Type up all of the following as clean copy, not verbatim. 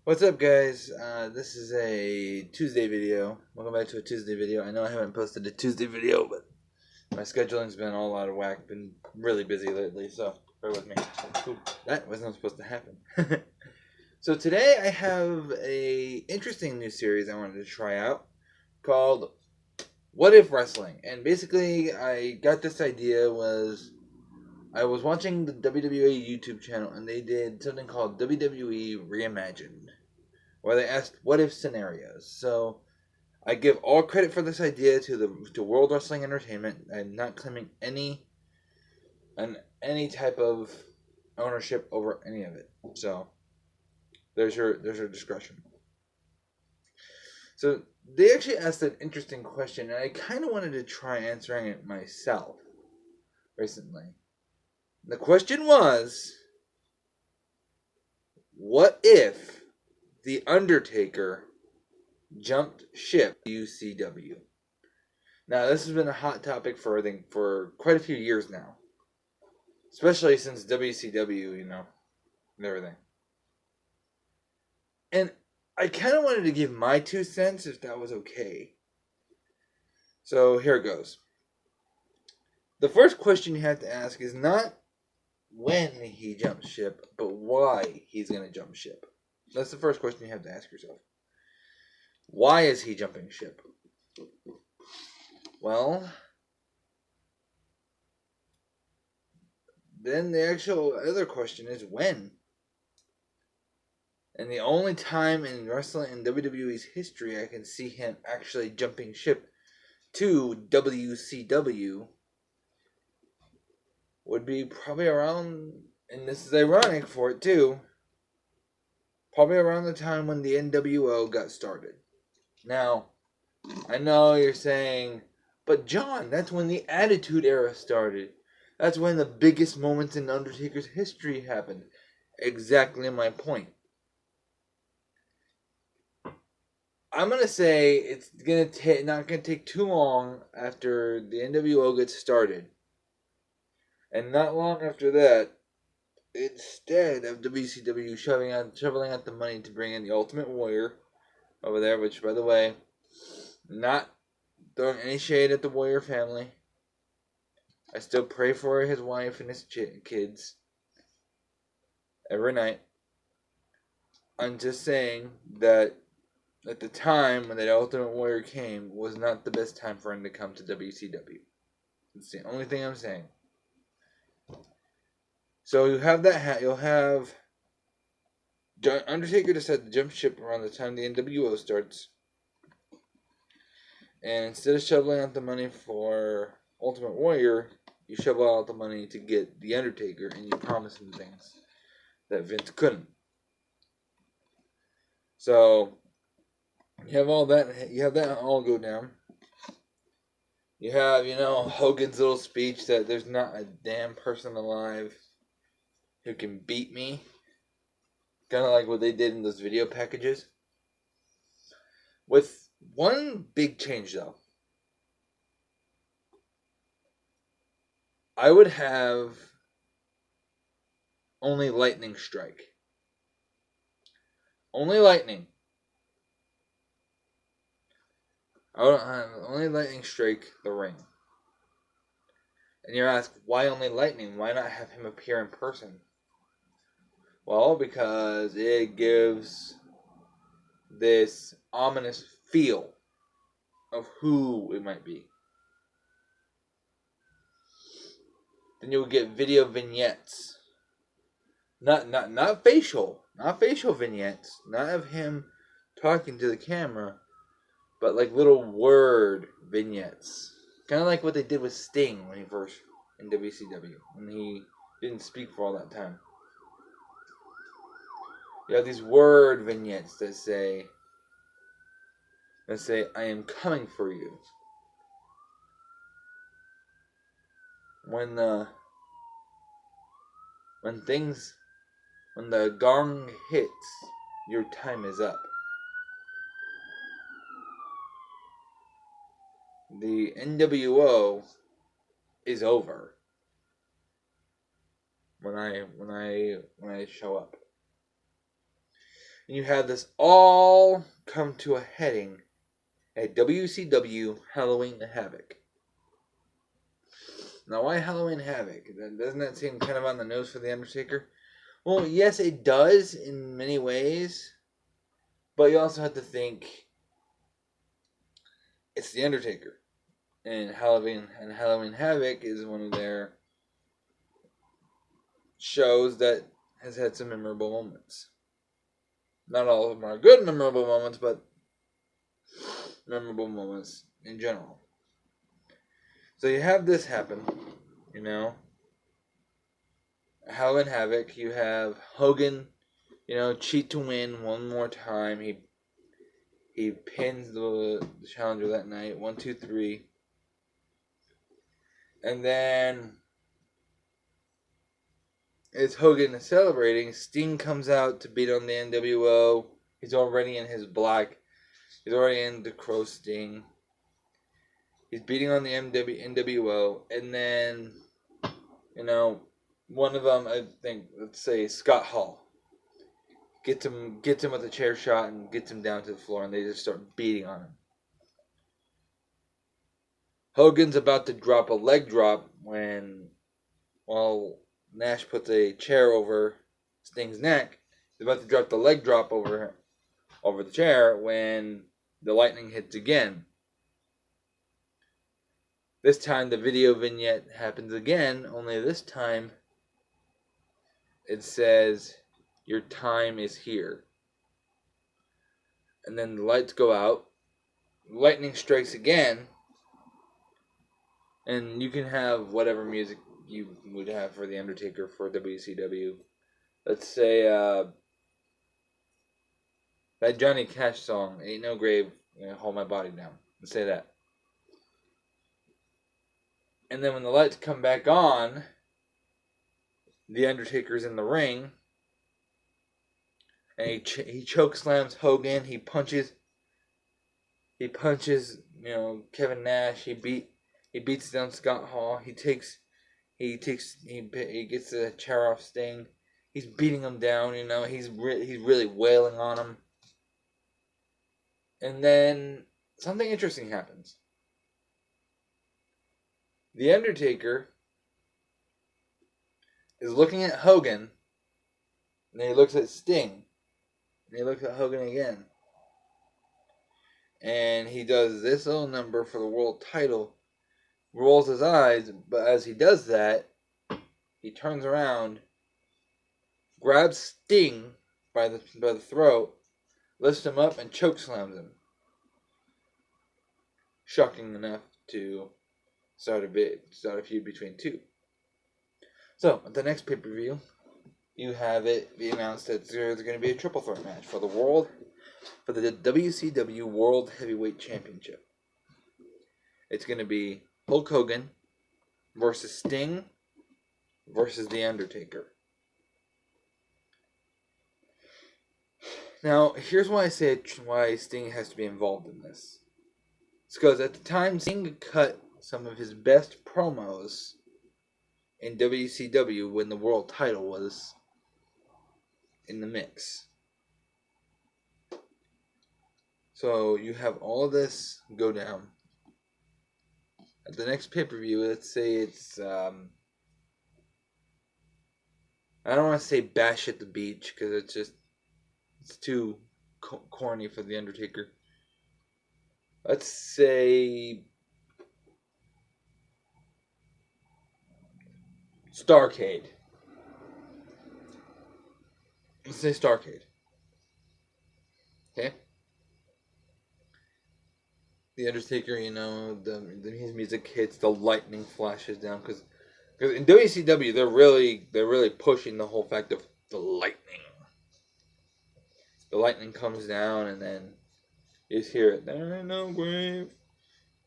What's up, guys? This is a Tuesday video. Welcome back to a Tuesday video. I know I haven't posted a Tuesday video, but my scheduling's been all out of whack. Been really busy lately, so bear with me. Ooh, that wasn't supposed to happen. So today I have a interesting new series I wanted to try out called What If Wrestling. And basically, I got this idea I was watching the WWE YouTube channel, and they did something called WWE Reimagined, where they asked what if scenarios. So I give all credit for this idea to World Wrestling Entertainment. I'm not claiming any type of ownership over any of it. So there's your discretion. So they actually asked an interesting question, and I kind of wanted to try answering it myself recently. The question was, what if The Undertaker jumped ship to WCW? Now, this has been a hot topic for quite a few years now, especially since WCW, and everything. And I kind of wanted to give my 2 cents, if that was okay. So here it goes. The first question you have to ask is not when he jumps ship, but why he's going to jump ship. That's the first question you have to ask yourself. Why is he jumping ship? Well, then the actual other question is when. And the only time in wrestling in WWE's history I can see him actually jumping ship to WCW would be probably around, and this is ironic for it too, probably around the time when the NWO got started. Now, I know you're saying, but John, that's when the Attitude Era started. That's when the biggest moments in Undertaker's history happened. Exactly my point. I'm going to say it's not going to take too long after the NWO gets started. And not long after that, instead of WCW shoveling out the money to bring in the Ultimate Warrior over there, which, by the way, not throwing any shade at the Warrior family. I still pray for his wife and his kids every night. I'm just saying that at the time when that Ultimate Warrior came was not the best time for him to come to WCW. It's the only thing I'm saying. So you have that. You'll have Undertaker decide to jump ship around the time the NWO starts. And instead of shoveling out the money for Ultimate Warrior, you shovel out the money to get The Undertaker, and you promise him things that Vince couldn't. So you have all that. You have that all go down. You have, Hogan's little speech that there's not a damn person alive who can beat me. Kind of like what they did in those video packages. With one big change, though. I would have only Lightning strike. Only Lightning. I would have only Lightning strike the ring. And you're asked, why only Lightning? Why not have him appear in person? Well, because it gives this ominous feel of who it might be. Then you would get video vignettes. Not facial vignettes. Not of him talking to the camera, but like little word vignettes. Kind of like what they did with Sting when he first in WCW, when he didn't speak for all that time. You have these word vignettes that say, I am coming for you. When the gong hits, your time is up. The NWO is over when I show up. And you have this all come to a heading at WCW Halloween Havoc. Now, why Halloween Havoc? Doesn't that seem kind of on the nose for The Undertaker? Well, yes, it does in many ways. But you also have to think it's The Undertaker. And Halloween Havoc is one of their shows that has had some memorable moments. Not all of them are good memorable moments, but memorable moments in general. So you have this happen, you know. Halloween Havoc, you have Hogan, cheat to win one more time. He pins the challenger that night, 1, 2, 3. And then as Hogan is celebrating, Sting comes out to beat on the NWO. He's already in his black. He's already in the Crow Sting. He's beating on the NWO. And then, one of them, I think, let's say Scott Hall, gets him with a chair shot and gets him down to the floor, and they just start beating on him. Hogan's about to drop a leg drop when, Nash puts a chair over Sting's neck. He's about to drop the leg drop over the chair when the lightning hits again. This time the video vignette happens again, only this time it says, "Your time is here." And then the lights go out. Lightning strikes again. And you can have whatever music you would have for The Undertaker for WCW. Let's say that Johnny Cash song, "Ain't No Grave, Hold My Body Down." Let's say that. And then when the lights come back on, The Undertaker's in the ring. And he choke slams Hogan. He punches, Kevin Nash. He beats down Scott Hall. He gets the chair off Sting. He's beating him down. He's really wailing on him. And then something interesting happens. The Undertaker is looking at Hogan, and he looks at Sting, and he looks at Hogan again. And he does this little number for the world title, rolls his eyes, but as he does that, he turns around, grabs Sting by the throat, lifts him up, and chokeslams him. Shocking enough to start a feud between two. So, at the next pay-per-view, you have it be announced that there's going to be a triple threat match for the WCW World Heavyweight Championship. It's going to be Hulk Hogan versus Sting versus The Undertaker. Now, here's why I say why Sting has to be involved in this. It's because at the time, Sting cut some of his best promos in WCW when the world title was in the mix. So you have all of this go down. At the next pay-per-view, let's say it's, I don't want to say Bash at the Beach, because it's too corny for The Undertaker. Let's say Starrcade. Let's say Starrcade. Okay? The Undertaker, his music hits, the lightning flashes down, because in WCW they're really pushing the whole fact of the lightning. The lightning comes down, and then you just hear it. There ain't no grave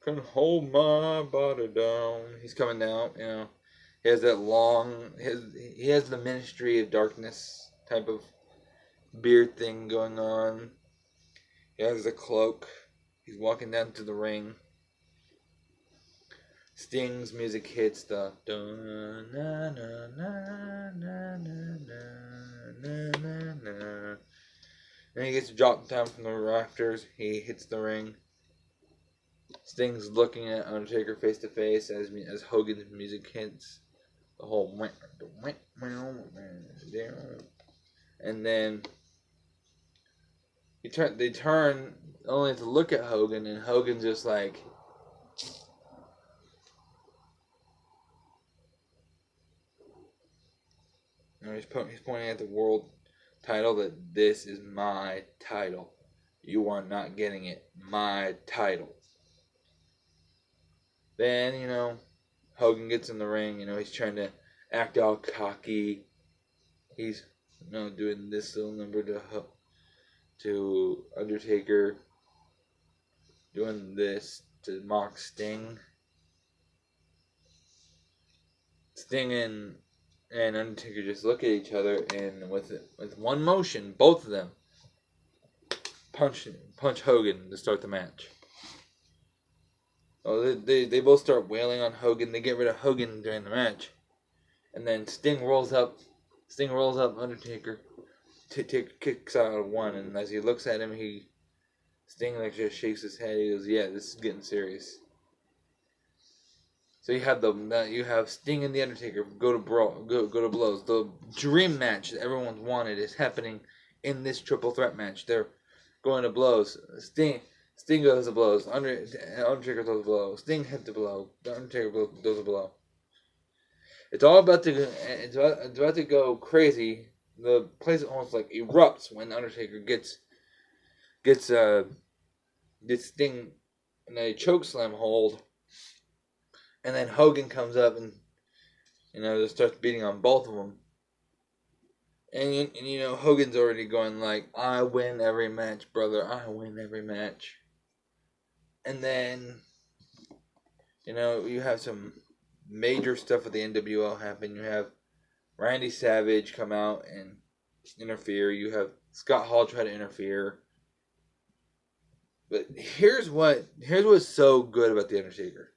can hold my body down. He's coming down, He has that he has the Ministry of Darkness type of beard thing going on. He has the cloak. He's walking down to the ring. Sting's music hits the dun na na na na na na na na. And he gets dropped down from the rafters. He hits the ring. Sting's looking at Undertaker face to face as Hogan's music hits. The whole and then they turn only to look at Hogan, and Hogan's just like, he's pointing at the world title, that this is my title. You are not getting it. My title. Then, Hogan gets in the ring. He's trying to act all cocky. He's, doing this little number to Undertaker. Doing this to mock Sting. Sting and Undertaker just look at each other, and with one motion, both of them punch Hogan to start the match. Oh, they both start wailing on Hogan. They get rid of Hogan during the match, and then Sting rolls up Undertaker. Kicks out of one, and as he looks at him, Sting just shakes his head. He goes, "Yeah, this is getting serious." So you have Sting and the Undertaker go to blows. The dream match that everyone's wanted is happening in this triple threat match. They're going to blows. Sting goes to blows. Undertaker goes to blow. Sting hits the blow. The Undertaker goes to blow. It's all about to go crazy. The place almost like erupts when Undertaker gets Sting in a chokeslam hold. And then Hogan comes up and, just starts beating on both of them. And Hogan's already going like, I win every match, brother. I win every match. And then, you have some major stuff with the NWO happen. You have Randy Savage come out and interfere. You have Scott Hall try to interfere. But here's what's so good about The Undertaker.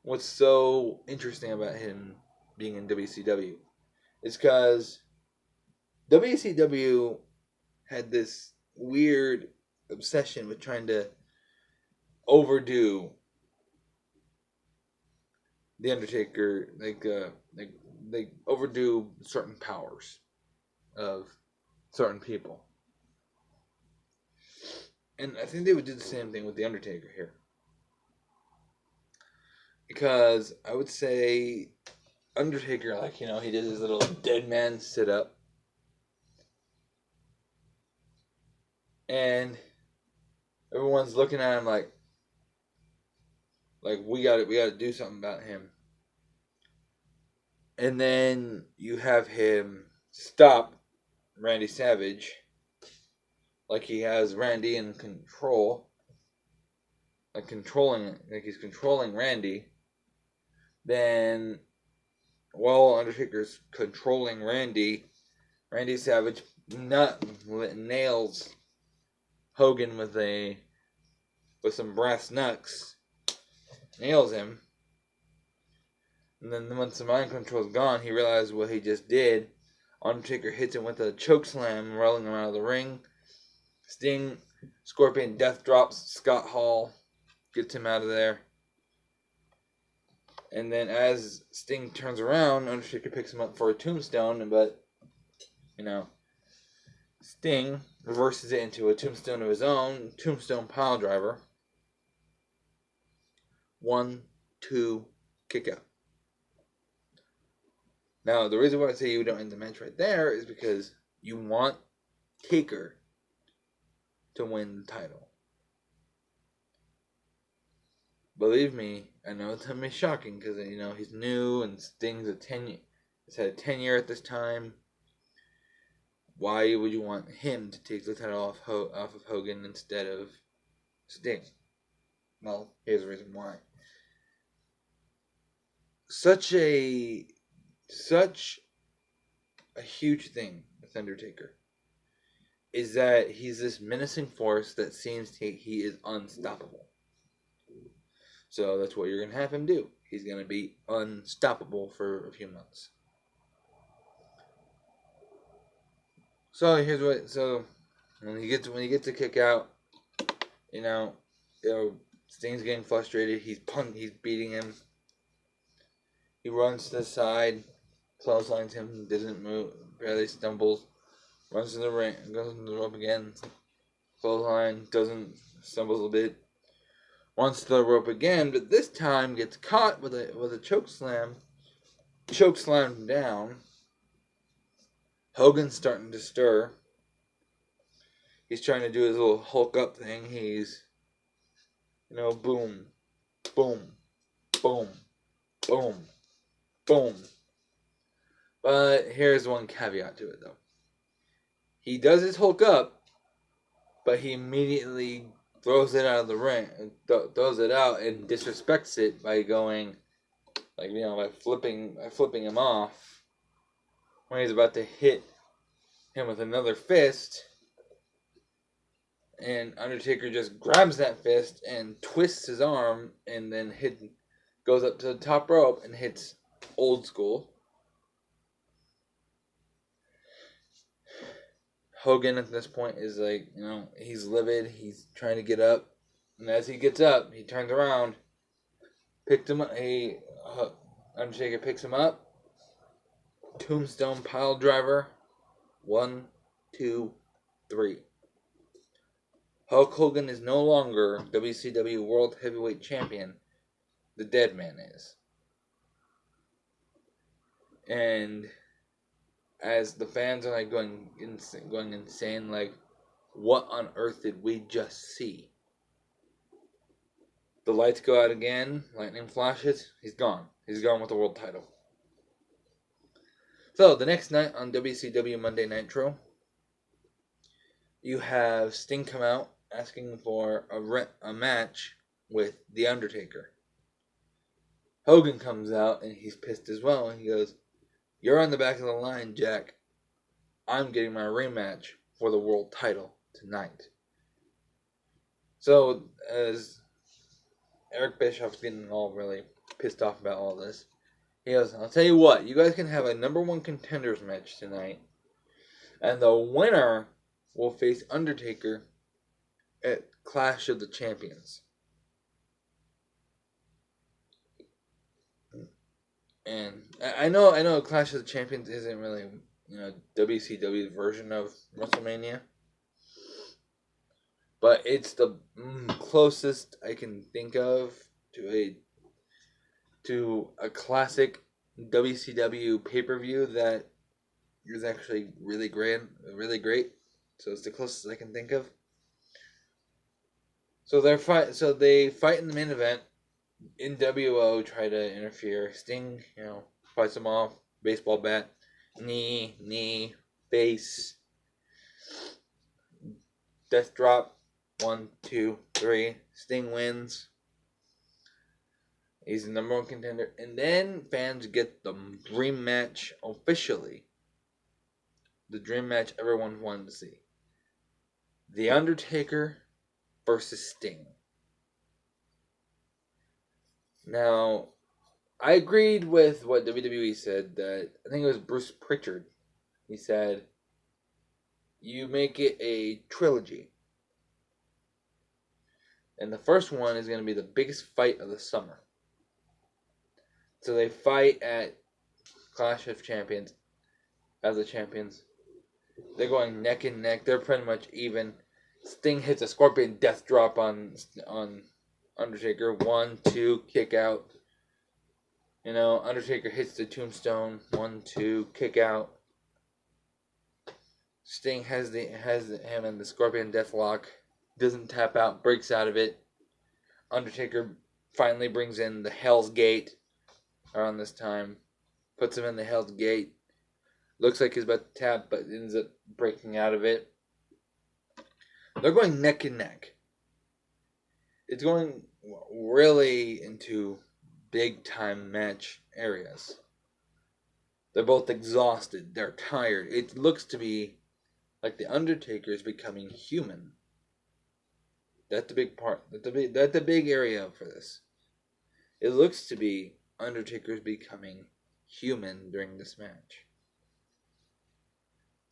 What's so interesting about him being in WCW is because WCW had this weird obsession with trying to overdo The Undertaker, they overdo certain powers of certain people. And I think they would do the same thing with The Undertaker here. Because I would say Undertaker, he did his little dead man sit up. And everyone's looking at him like we got to do something about him. And then you have him stop Randy Savage, like he has Randy in control, like he's controlling Randy. Then, while Undertaker's controlling Randy Savage nails Hogan with some brass knucks, nails him. And then once the mind control's gone, he realizes what he just did. Undertaker hits him with a chokeslam, rolling him out of the ring. Sting, Scorpion death drops Scott Hall, gets him out of there. And then as Sting turns around, Undertaker picks him up for a tombstone, but, Sting reverses it into a tombstone of his own, tombstone pile driver. 1, 2, kick out. Now, the reason why I say you don't end the match right there is because you want Taker to win the title. Believe me, I know it's going to be shocking because, he's new and Sting's he's had a 10-year at this time. Why would you want him to take the title off of Hogan instead of Sting? Well, here's the reason why. Such a huge thing with Undertaker is that he's this menacing force that seems he is unstoppable. So that's what you're going to have him do. He's going to be unstoppable for a few months. So When he gets a kick out, you know, Sting's getting frustrated. He's beating him. He runs to the side, clotheslines him, doesn't move, barely stumbles, runs to the ring, goes into the rope again, clothesline, stumbles a bit, runs to the rope again, but this time gets caught with a choke slam, him down. Hogan's starting to stir. He's trying to do his little Hulk up thing. He's, boom, boom, boom, boom, boom. But here's one caveat to it, though. He does his Hulk up, but he immediately throws it out of the ring, throws it out, and disrespects it by going, by flipping him off when he's about to hit him with another fist. And Undertaker just grabs that fist and twists his arm, and then goes up to the top rope and hits Old School. Hogan at this point is he's livid. He's trying to get up, and as he gets up, he turns around, picked him up. Undertaker picks him up. Tombstone pile driver. 1, 2, 3. Hulk Hogan is no longer WCW World Heavyweight Champion. The Dead Man is. And as the fans are going insane, what on earth did we just see? The lights go out again, lightning flashes, he's gone. He's gone with the world title. So, the next night on WCW Monday Nitro, you have Sting come out asking for a match with The Undertaker. Hogan comes out and he's pissed as well, and he goes, "You're on the back of the line, Jack. I'm getting my rematch for the world title tonight." So, as Eric Bischoff's getting all really pissed off about all this, he goes, "I'll tell you what, you guys can have a number one contenders match tonight, and the winner will face Undertaker at Clash of the Champions." And I know Clash of the Champions isn't really, WCW's version of WrestleMania, but it's the closest I can think of to a classic WCW pay-per-view that is actually really great. So it's the closest I can think of. So they fight in the main event. NWO try to interfere. Sting, fights them off. Baseball bat, knee, face, death drop. 1, 2, 3. Sting wins. He's the number one contender. And then fans get the dream match officially. The dream match everyone wanted to see. The Undertaker versus Sting. Now, I agreed with what WWE said, that I think it was Bruce Pritchard. He said, you make it a trilogy. And the first one is going to be the biggest fight of the summer. So they fight at Clash of Champions as the champions. They're going neck and neck. They're pretty much even. Sting hits a Scorpion Death Drop on Undertaker. 1, 2, kick out. Undertaker hits the Tombstone. 1, 2, kick out. Sting has him in the Scorpion Deathlock. Doesn't tap out, breaks out of it. Undertaker finally brings in the Hell's Gate around this time. Puts him in the Hell's Gate. Looks like he's about to tap, but ends up breaking out of it. They're going neck and neck. It's going really into big time match areas. They're both exhausted. They're tired. It looks to be like the Undertaker is becoming human. That's the big part. That's the big area for this. It looks to be Undertaker's becoming human during this match.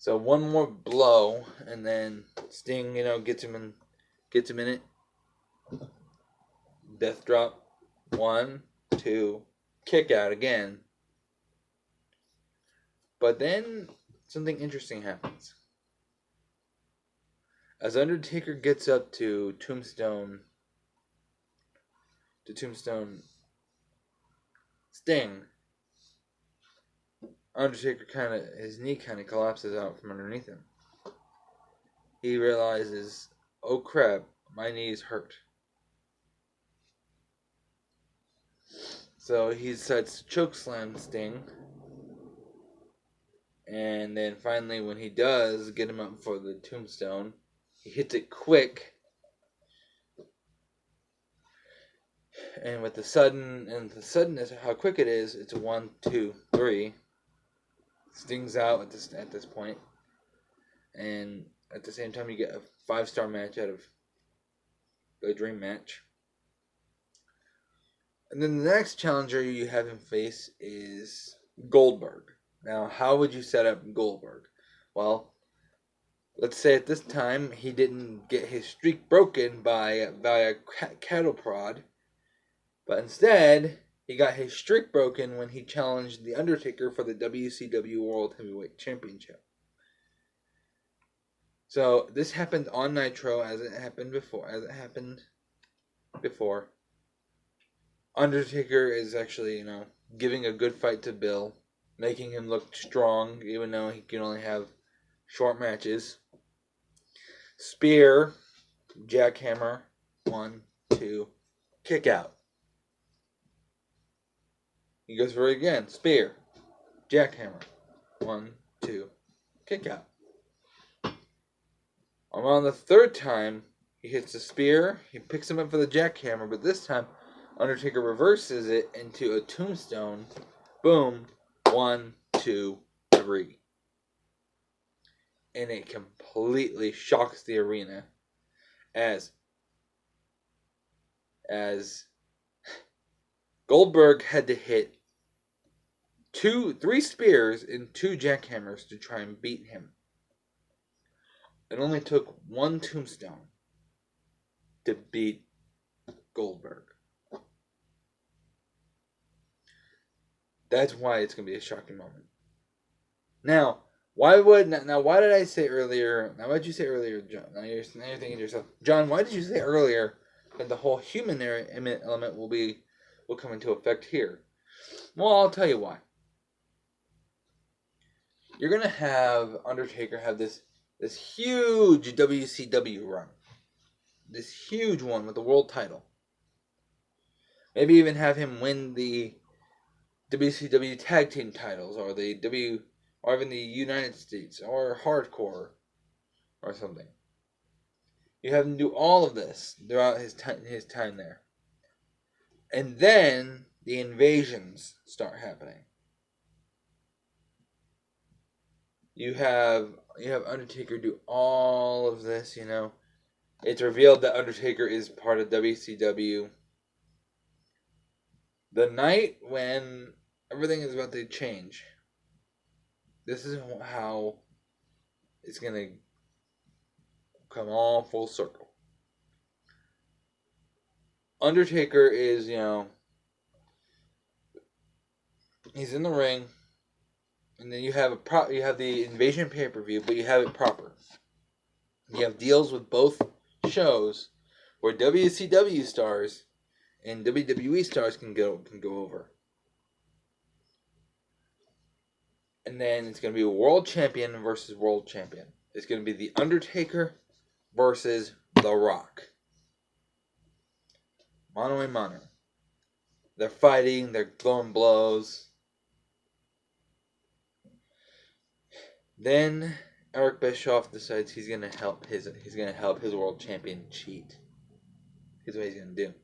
So one more blow, and then Sting, gets him in it. Death drop. 1, 2, kick out again. But then something interesting happens. As Undertaker gets up to Tombstone, Sting, Undertaker his knee kind of collapses out from underneath him. He realizes, oh crap, my knee's hurt. So he decides to chokeslam Sting. And then finally, when he does get him up for the tombstone, he hits it quick. And with the suddenness of how quick it is, it's a 1, 2, 3. Sting's out at this point. And at the same time, you get a 5-star match out of a dream match. And then the next challenger you have him face is Goldberg. Now, how would you set up Goldberg? Well, let's say at this time he didn't get his streak broken by a cattle prod, but instead he got his streak broken when he challenged The Undertaker for the WCW World Heavyweight Championship. So this happened on Nitro as it happened before. Undertaker is actually, giving a good fight to Bill, making him look strong, even though he can only have short matches. Spear, jackhammer, 1, 2, kick out. He goes for it again. Spear, jackhammer, 1, 2, kick out. Around the third time, he hits the spear. He picks him up for the jackhammer, but this time, Undertaker reverses it into a tombstone. Boom. 1, 2, 3. And it completely shocks the arena as Goldberg had to hit 3 spears and 2 jackhammers to try and beat him. It only took 1 tombstone to beat Goldberg. That's why it's going to be a shocking moment. Now, why did I say earlier, now what did you say earlier, John? Now you're thinking to yourself, John, why did you say earlier that the whole human element will come into effect here? Well, I'll tell you why. You're going to have Undertaker have this huge WCW run. This huge one with the world title. Maybe even have him win the WCW tag team titles, or even the United States, or Hardcore, or something. You have him do all of this throughout his time there, and then the invasions start happening. You have Undertaker do all of this. It's revealed that Undertaker is part of WCW. The night when everything is about to change, this is how it's going to come all full circle. Undertaker is, he's in the ring, and then you have the Invasion pay-per-view, but you have it proper. You have deals with both shows where WCW stars and WWE stars can go over. And then it's going to be a world champion versus world champion. It's going to be The Undertaker versus The Rock. Mano a mano. They're fighting, they're throwing blows. Then Eric Bischoff decides he's going to help his world champion cheat. Here's what he's going to do.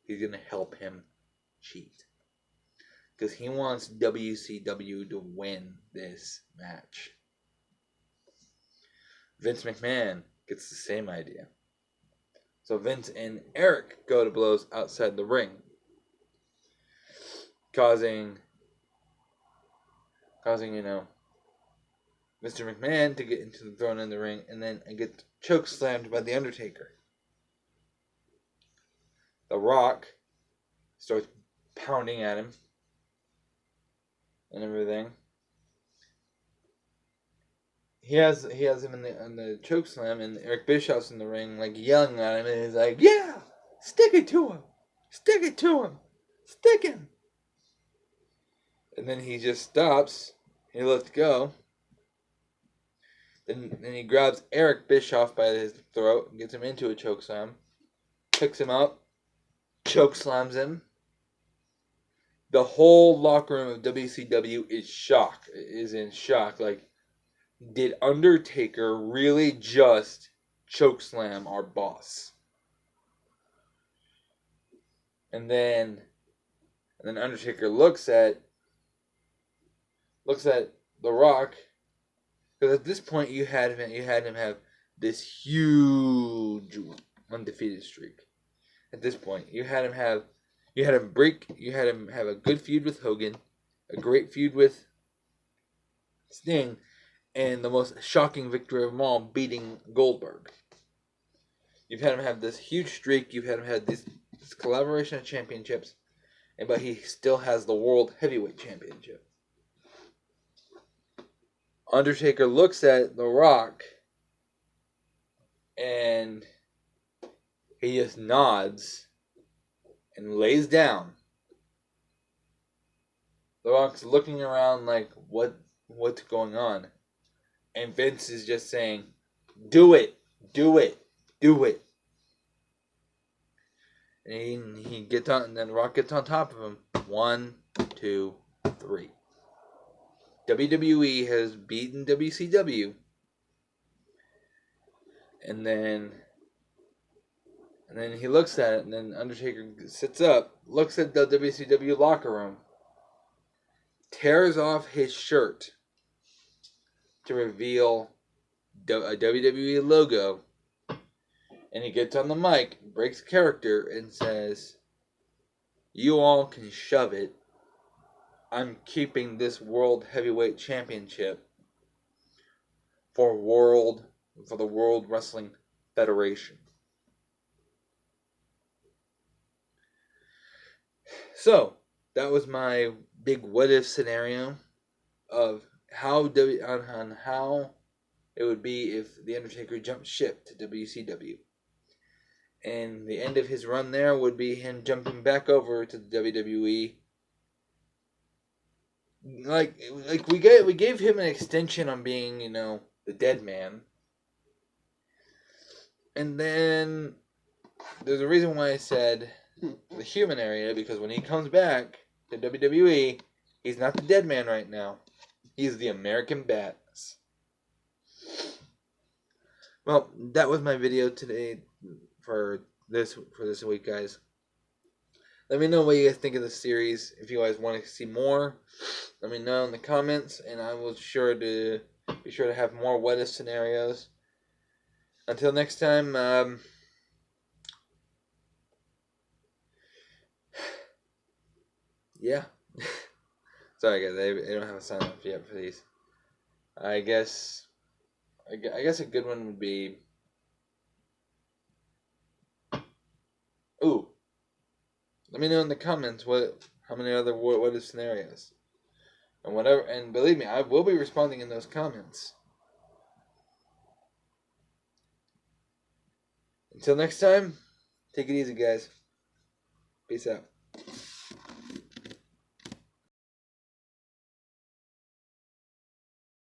He's going to help him cheat. Because he wants WCW to win this match. Vince McMahon gets the same idea. So Vince and Eric go to blows outside the ring. Causing Mr. McMahon to get into the throne in the ring, and then get choke slammed by The Undertaker. The Rock starts pounding at him and everything. He has him in the choke slam, and Eric Bischoff's in the ring, like yelling at him, and he's like, "Yeah, stick it to him, stick it to him, stick him." And then he just stops. He lets go. Then he grabs Eric Bischoff by his throat and gets him into a choke slam. Picks him up, choke slams him. The whole locker room of WCW is in shock. Like, did Undertaker really just choke slam our boss? And then Undertaker looks at The Rock, because at this point you had him have this huge undefeated streak. At this point, you had him have a good feud with Hogan, a great feud with Sting, and the most shocking victory of them all, beating Goldberg. You've had him have this huge streak. You've had him have this collaboration of championships, but he still has the World Heavyweight Championship. Undertaker looks at The Rock, and he just nods and lays down. The Rock's looking around like, what's going on? And Vince is just saying, do it, do it, do it. And he gets on, and then Rock gets on top of him. 1, 2, 3. WWE has beaten WCW. And then he looks at it, and then Undertaker sits up, looks at the WCW locker room, tears off his shirt to reveal a WWE logo, and he gets on the mic, breaks character, and says, "You all can shove it. I'm keeping this World Heavyweight Championship for the World Wrestling Federation." So, that was my big what if scenario of how it would be if The Undertaker jumped ship to WCW. And the end of his run there would be him jumping back over to the WWE. Like we gave him an extension on being, the dead man. And then there's a reason why I said the human area, because when he comes back to WWE, he's not the dead man right now. He's the American Badass. Well, that was my video today for this week, guys. Let me know what you guys think of the series. If you guys want to see more, let me know in the comments, and I will be sure to have more what if scenarios. Until next time, yeah. Sorry guys, I don't have a sign off yet for these. I guess a good one would be, ooh, let me know in the comments how many other what if scenarios, and whatever. And believe me, I will be responding in those comments. Until next time, take it easy, guys. Peace out.